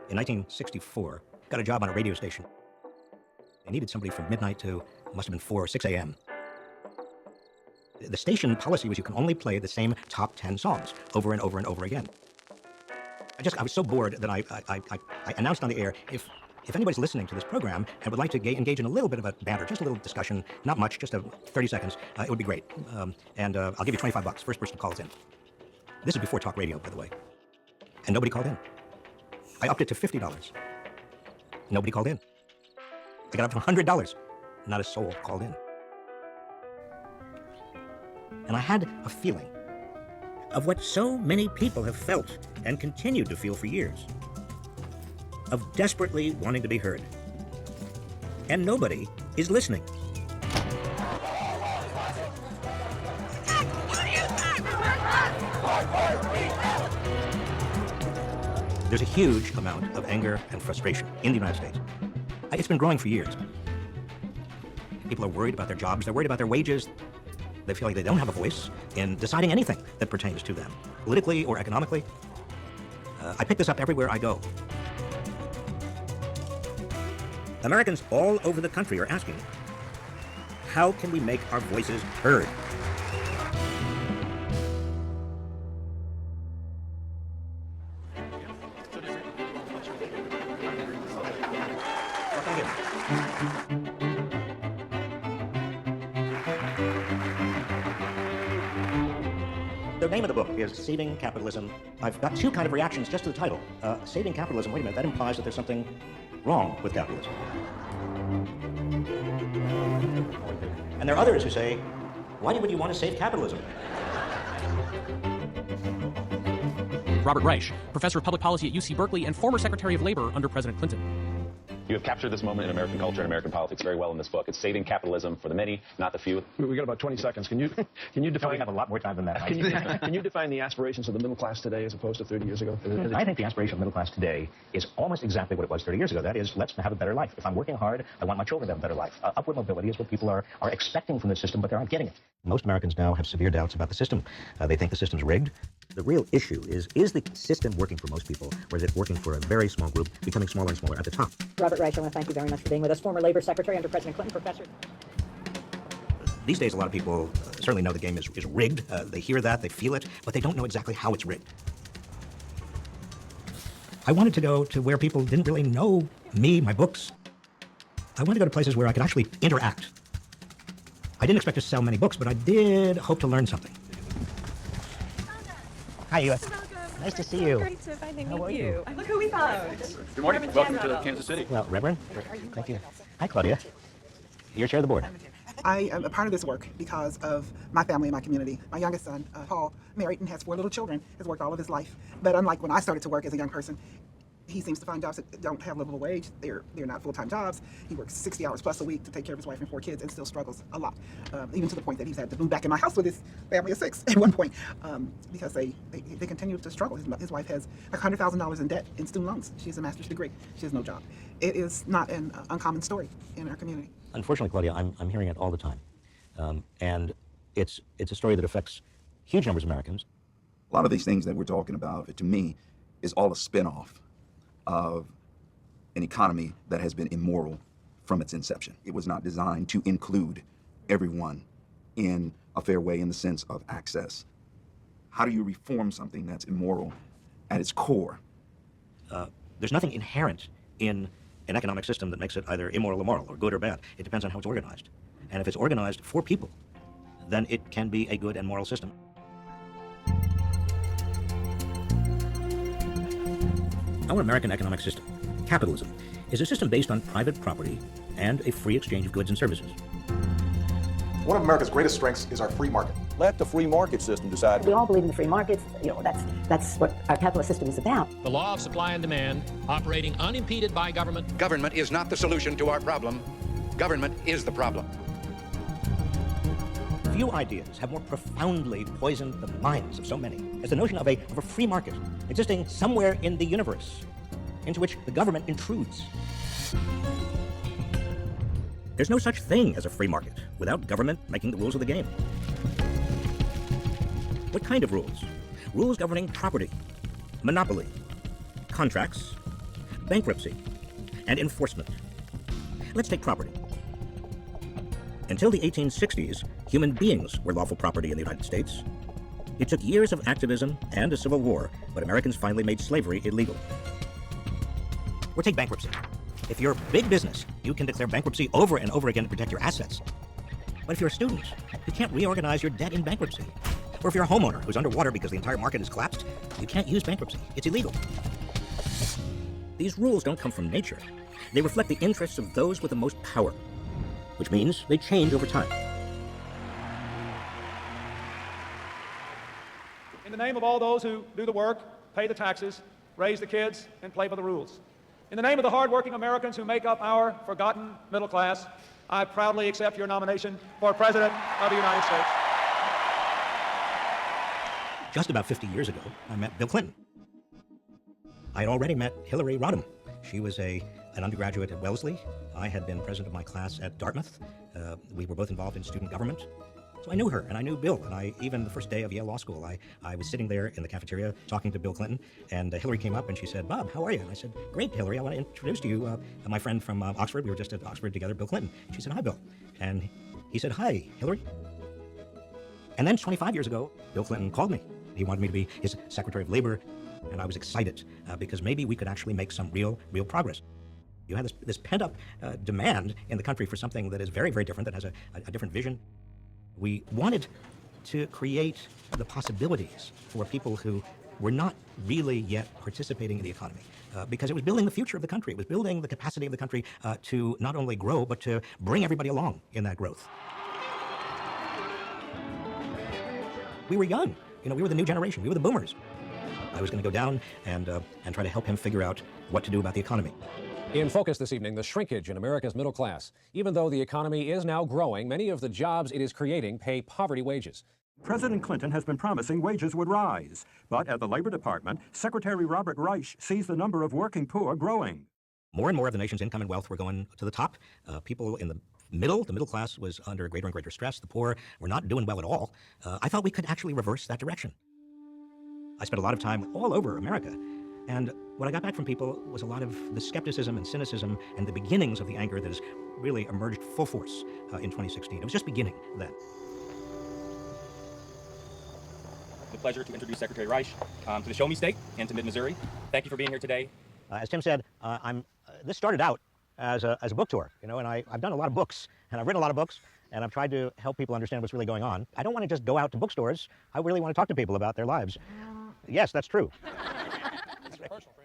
in 1964, got a job on a radio station. They needed somebody from midnight to, must have been 4 or 6 a.m. The station policy was you can only play the same top 10 songs over and over and over again. I was so bored that I announced on the air, if anybody's listening to this program and would like to engage in a little bit of a banter, just a little discussion, not much, just 30 seconds, it would be great. And I'll give you $25, first person calls in. This is before talk radio, by the way. And nobody called in. I upped it to $50. Nobody called in. I got up to $100. Not a soul called in. And I had a feeling of what so many people have felt and continued to feel for years, of desperately wanting to be heard. And nobody is listening. There's a huge amount of anger and frustration in the United States. It's been growing for years. People are worried about their jobs, they're worried about their wages. They feel like they don't have a voice in deciding anything that pertains to them, politically or economically. I pick this up everywhere I go. Americans all over the country are asking, how can we make our voices heard? The name of the book is Saving Capitalism. I've got two kind of reactions just to the title. Saving Capitalism, wait a minute, that implies that there's something wrong with capitalism. And there are others who say, why would you want to save capitalism? Robert Reich, professor of public policy at UC Berkeley and former Secretary of Labor under President Clinton. You have captured this moment in American culture and American politics very well in this book. It's saving capitalism for the many, not the few. We got about 20 seconds. Can you define? We have a lot more time than that. Can you define the aspirations of the middle class today as opposed to 30 years ago? I think the aspiration of the middle class today is almost exactly what it was 30 years ago. That is, let's have a better life. If I'm working hard, I want my children to have a better life. Upward mobility is what people are expecting from the system, but they aren't getting it. Most Americans now have severe doubts about the system. They think the system's rigged. The real issue is the system working for most people, or is it working for a very small group, becoming smaller and smaller at the top? Robert Reich, I want to thank you very much for being with us. Former Labor Secretary under President Clinton, professor. These days, a lot of people certainly know the game is rigged. They hear that, they feel it, but they don't know exactly how it's rigged. I wanted to go to where people didn't really know me, my books. I wanted to go to places where I could actually interact. I didn't expect to sell many books, but I did hope to learn something. Hi, you. Nice to see you. Great to finally How are meet you? Look who we found. Good morning. Reverend Welcome Chandler. to Kansas City. Well, Reverend, thank you. Hi, Claudia. You're chair of the board. I am a part of this work because of my family and my community. My youngest son, Paul, married and has 4 little children, has worked all of his life. But unlike when I started to work as a young person, he seems to find jobs that don't have livable wage. They're not full-time jobs. He works 60 hours plus a week to take care of his wife and 4 kids and still struggles a lot, even to the point that he's had to move back in my house with his family of 6 at one point because they continue to struggle. His wife has like $100,000 in debt in student loans. She has a master's degree. She has no job. It is not an uncommon story in our community. Unfortunately, Claudia, I'm hearing it all the time. And it's a story that affects huge numbers of Americans. A lot of these things that we're talking about, to me, is all a spin-off of an economy that has been immoral from its inception. It was not designed to include everyone in a fair way in the sense of access. How do you reform something that's immoral at its core? There's nothing inherent in an economic system that makes it either immoral or moral, or good or bad. It depends on how it's organized. And if it's organized for people, then it can be a good and moral system. Our American economic system, capitalism, is a system based on private property and a free exchange of goods and services. One of America's greatest strengths is our free market. Let the free market system decide. We all believe in the free markets. That's what our capitalist system is about. The law of supply and demand, operating unimpeded by government. Government is not the solution to our problem. Government is the problem. Few ideas have more profoundly poisoned the minds of so many as the notion of a free market existing somewhere in the universe into which the government intrudes. There's no such thing as a free market without government making the rules of the game. What kind of rules? Rules governing property, monopoly, contracts, bankruptcy, and enforcement. Let's take property. Until the 1860s, human beings were lawful property in the United States. It took years of activism and a civil war, but Americans finally made slavery illegal. Or take bankruptcy. If you're big business, you can declare bankruptcy over and over again to protect your assets. But if you're a student, you can't reorganize your debt in bankruptcy. Or if you're a homeowner who's underwater because the entire market has collapsed, you can't use bankruptcy. It's illegal. These rules don't come from nature. They reflect the interests of those with the most power, which means they change over time. In the name of all those who do the work, pay the taxes, raise the kids, and play by the rules. In the name of the hardworking Americans who make up our forgotten middle class, I proudly accept your nomination for President of the United States. Just about 50 years ago, I met Bill Clinton. I had already met Hillary Rodham. She was an undergraduate at Wellesley. I had been president of my class at Dartmouth. We were both involved in student government. So I knew her, and I knew Bill, and even the first day of Yale Law School, I was sitting there in the cafeteria talking to Bill Clinton, and Hillary came up and she said, "Bob, how are you?" And I said, "Great, Hillary, I want to introduce to you my friend from Oxford. We were just at Oxford together, Bill Clinton." She said, "Hi, Bill." And he said, "Hi, Hillary." And then 25 years ago, Bill Clinton called me. He wanted me to be his Secretary of Labor, and I was excited because maybe we could actually make some real progress. You had this pent-up demand in the country for something that is very, very different, that has a different vision. We wanted to create the possibilities for people who were not really yet participating in the economy because it was building the future of the country. It was building the capacity of the country to not only grow, but to bring everybody along in that growth. We were young. We were the new generation. We were the boomers. I was going to go down and try to help him figure out what to do about the economy. In focus this evening, the shrinkage in America's middle class. Even though the economy is now growing, many of the jobs it is creating pay poverty wages. President Clinton has been promising wages would rise. But at the Labor Department, Secretary Robert Reich sees the number of working poor growing. More and more of the nation's income and wealth were going to the top. People in the middle class was under greater and greater stress. The poor were not doing well at all. I thought we could actually reverse that direction. I spent a lot of time all over America. And what I got back from people was a lot of the skepticism and cynicism and the beginnings of the anger that has really emerged full force in 2016. It was just beginning then. It's a pleasure to introduce Secretary Reich to the Show Me State and to Mid-Missouri. Thank you for being here today. As Tim said, this started out as a book tour, and I've done a lot of books, and I've written a lot of books, and I've tried to help people understand what's really going on. I don't want to just go out to bookstores. I really want to talk to people about their lives. Yes, that's true.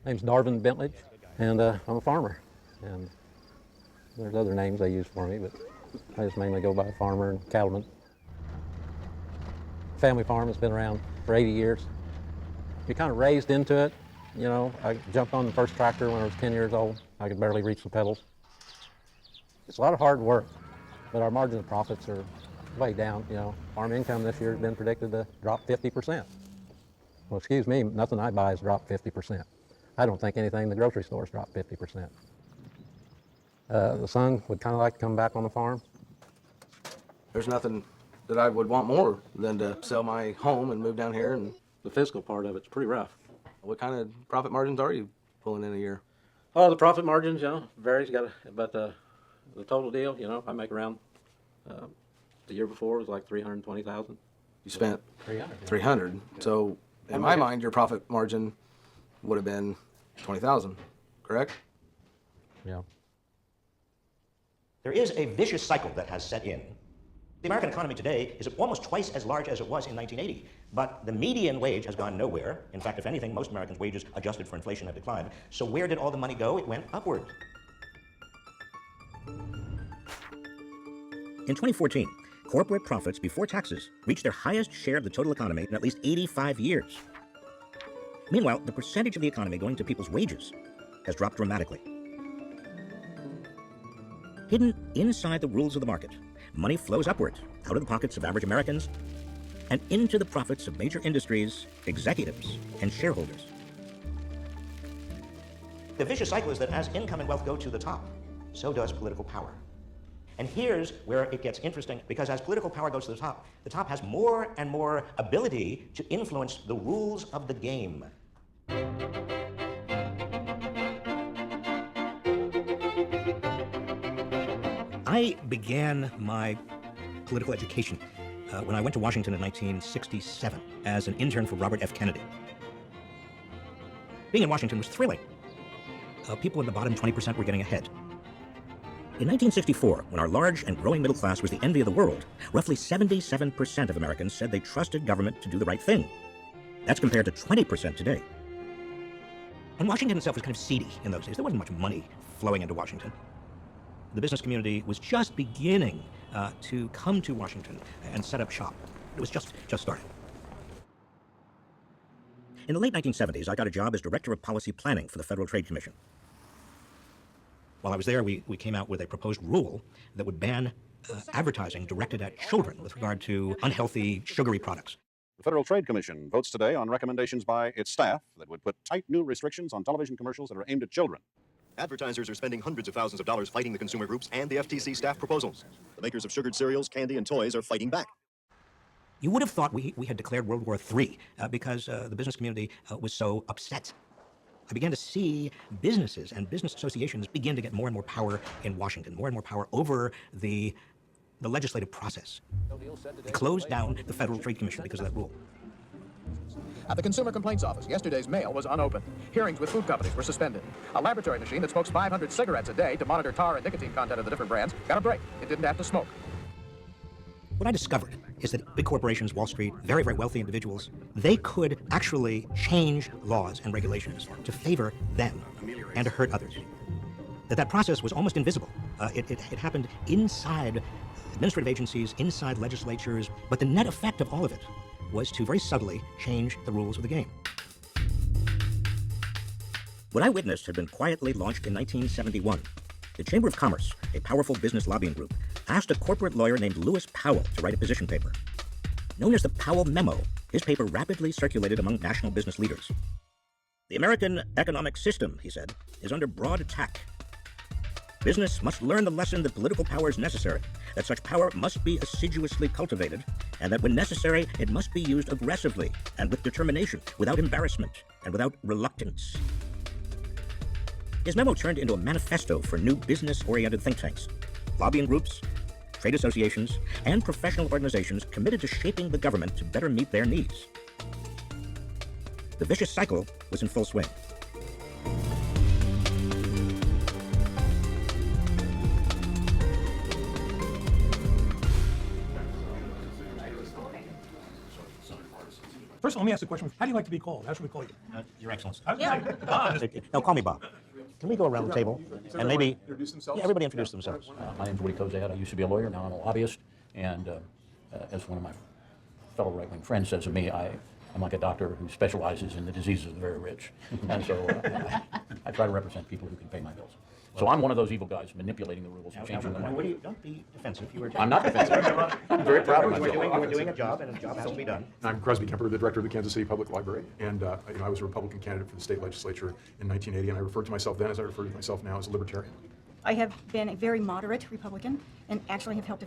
My name's Darvin Bentley, and I'm a farmer. And there's other names they use for me, but I just mainly go by farmer and cattleman. Family farm has been around for 80 years. You're kind of raised into it. I jumped on the first tractor when I was 10 years old. I could barely reach the pedals. It's a lot of hard work, but our margin of profits are way down. Farm income this year has been predicted to drop 50%. Well, excuse me, nothing I buy has dropped 50%. I don't think anything in the grocery stores dropped 50%. The son would kind of like to come back on the farm. There's nothing that I would want more than to sell my home and move down here, and the fiscal part of it's pretty rough. What kind of profit margins are you pulling in a year? Oh, the profit margins, varies. But the total deal, I make around. The year before was like $320,000. You spent 300. 300. So in my mind, your profit margin would have been 20,000, correct? Yeah. There is a vicious cycle that has set in. The American economy today is almost twice as large as it was in 1980, but the median wage has gone nowhere. In fact, if anything, most Americans' wages adjusted for inflation have declined. So where did all the money go? It went upward. In 2014, corporate profits before taxes reached their highest share of the total economy in at least 85 years. Meanwhile, the percentage of the economy going to people's wages has dropped dramatically. Hidden inside the rules of the market, money flows upward, out of the pockets of average Americans, and into the profits of major industries, executives, and shareholders. The vicious cycle is that as income and wealth go to the top, so does political power. And here's where it gets interesting, because as political power goes to the top has more and more ability to influence the rules of the game. I began my political education when I went to Washington in 1967 as an intern for Robert F. Kennedy. Being in Washington was thrilling. People in the bottom 20% were getting ahead. In 1964, when our large and growing middle class was the envy of the world, roughly 77% of Americans said they trusted government to do the right thing. That's compared to 20% today. And Washington itself was kind of seedy in those days. There wasn't much money flowing into Washington. The business community was just beginning to come to Washington and set up shop. It was just starting. In the late 1970s, I got a job as Director of Policy Planning for the Federal Trade Commission. While I was there, we came out with a proposed rule that would ban advertising directed at children with regard to unhealthy, sugary products. The Federal Trade Commission votes today on recommendations by its staff that would put tight new restrictions on television commercials that are aimed at children. Advertisers are spending hundreds of thousands of dollars fighting the consumer groups and the FTC staff proposals. The makers of sugared cereals, candy, and toys are fighting back. You would have thought we had declared World War III because the business community was so upset. I began to see businesses and business associations begin to get more and more power in Washington, more and more power over the legislative process. They closed down the Federal Trade Commission because of that rule. At the Consumer Complaints Office, yesterday's mail was unopened. Hearings with food companies were suspended. A laboratory machine that smokes 500 cigarettes a day to monitor tar and nicotine content of the different brands got a break. It didn't have to smoke. What I discovered is that big corporations, Wall Street, very, very wealthy individuals, they could actually change laws and regulations to favor them and to hurt others. That process was almost invisible. It happened inside administrative agencies, inside legislatures, but the net effect of all of it was to very subtly change the rules of the game. What I witnessed had been quietly launched in 1971. The Chamber of Commerce, a powerful business lobbying group, asked a corporate lawyer named Lewis Powell to write a position paper. Known as the Powell Memo, his paper rapidly circulated among national business leaders. The American economic system, he said, is under broad attack. Business must learn the lesson that political power is necessary, that such power must be assiduously cultivated, and that when necessary, it must be used aggressively and with determination, without embarrassment and without reluctance. His memo turned into a manifesto for new business-oriented think tanks, lobbying groups, trade associations, and professional organizations committed to shaping the government to better meet their needs. The vicious cycle was in full swing. First, let me ask the question. How do you like to be called? How should we call you? Your Excellency. Bob. No, call me Bob. Can we go around the table and maybe introduce themselves? Yeah, everybody introduce themselves. My name's Woody Kozad. I used to be a lawyer. Now I'm a lobbyist. And as one of my fellow right-wing friends says of me, I'm like a doctor who specializes in the diseases of the very rich. And so I try to represent people who can pay my bills. So I'm one of those evil guys manipulating the rules and changing them. Don't be defensive. I'm not defensive. I'm very proud of myself. You were doing a job, and a job has to be done. I'm Crosby Kemper, the director of the Kansas City Public Library, and I was a Republican candidate for the state legislature in 1980, and I referred to myself then as I refer to myself now as a libertarian. I have been a very moderate Republican and actually have helped